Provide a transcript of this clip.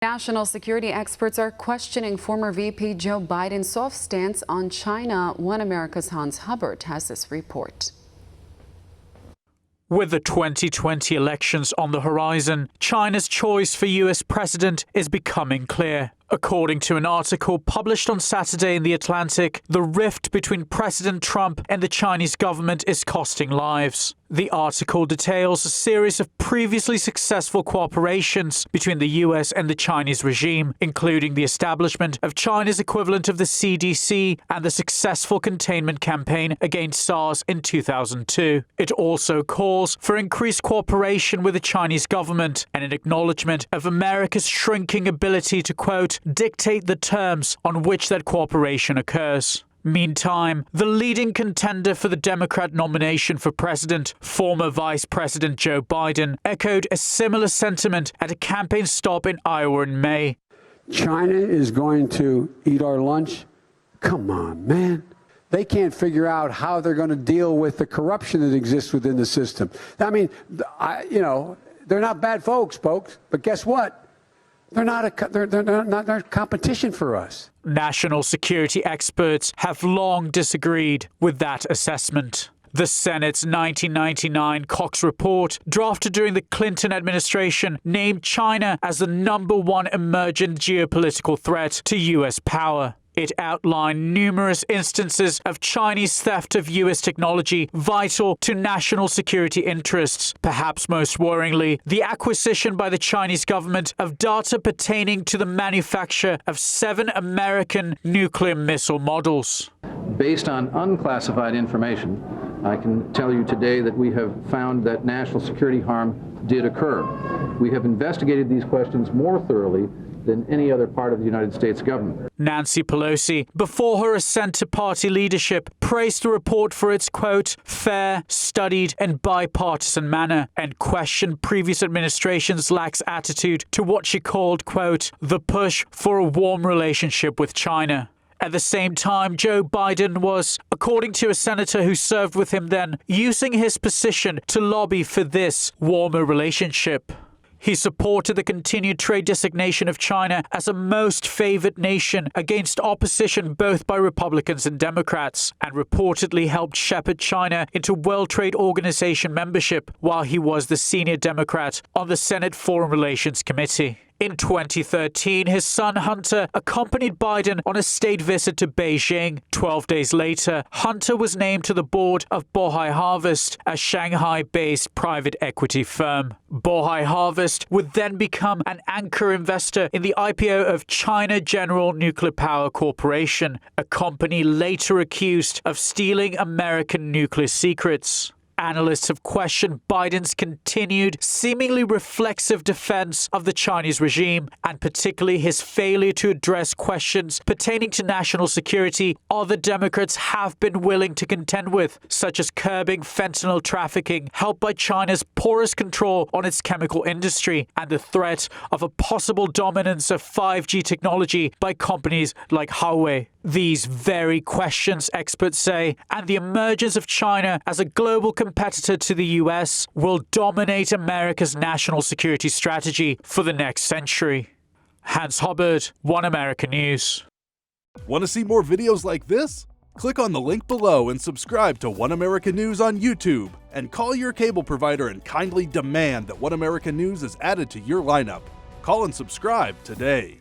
National security experts are questioning former VP Joe Biden's soft stance on China. One America's Hans Hubbard has this report. With the 2020 elections on the horizon, China's choice for U.S. president is becoming clear. According to an article published on Saturday in The Atlantic, the rift between President Trump and the Chinese government is costing lives. The article details a series of previously successful cooperations between the U.S. and the Chinese regime, including the establishment of China's equivalent of the CDC and the successful containment campaign against SARS in 2002. It also calls for increased cooperation with the Chinese government and an acknowledgement of America's shrinking ability to, quote, dictate the terms on which that cooperation occurs. Meantime, the leading contender for the Democrat nomination for president, former Vice President Joe Biden, echoed a similar sentiment at a campaign stop in Iowa in May. China is going to eat our lunch? Come on, man. They can't figure out how they're going to deal with the corruption that exists within the system. I mean, they're not bad folks, but guess what? They're not competition for us. National security experts have long disagreed with that assessment. The Senate's 1999 Cox Report, drafted during the Clinton administration, named China as the #1 emergent geopolitical threat to U.S. power. It outlined numerous instances of Chinese theft of U.S. technology vital to national security interests. Perhaps most worryingly, the acquisition by the Chinese government of data pertaining to the manufacture of 7 American nuclear missile models. Based on unclassified information, I can tell you today that we have found that national security harm did occur. We have investigated these questions more thoroughly than any other part of the United States government. Nancy Pelosi, before her ascent to party leadership, praised the report for its, quote, fair, studied, and bipartisan manner, and questioned previous administrations' lax attitude to what she called, quote, the push for a warm relationship with China. At the same time, Joe Biden was, according to a senator who served with him then, using his position to lobby for this warmer relationship. He supported the continued trade designation of China as a most favored nation against opposition both by Republicans and Democrats, and reportedly helped shepherd China into World Trade Organization membership while he was the senior Democrat on the Senate Foreign Relations Committee. In 2013, his son Hunter accompanied Biden on a state visit to Beijing. 12 days later, Hunter was named to the board of Bohai Harvest, a Shanghai-based private equity firm. Bohai Harvest would then become an anchor investor in the IPO of China General Nuclear Power Corporation, a company later accused of stealing American nuclear secrets. Analysts have questioned Biden's continued, seemingly reflexive defense of the Chinese regime, and particularly his failure to address questions pertaining to national security other Democrats have been willing to contend with, such as curbing fentanyl trafficking, helped by China's porous control on its chemical industry, and the threat of a possible dominance of 5G technology by companies like Huawei. These very questions, experts say, and the emergence of China as a global competitor to the U.S. will dominate America's national security strategy for the next century. Hans Hubbard, One America News. Want to see more videos like this? Click on the link below and subscribe to One America News on YouTube, and call your cable provider and kindly demand that One America News is added to your lineup. Call and subscribe today.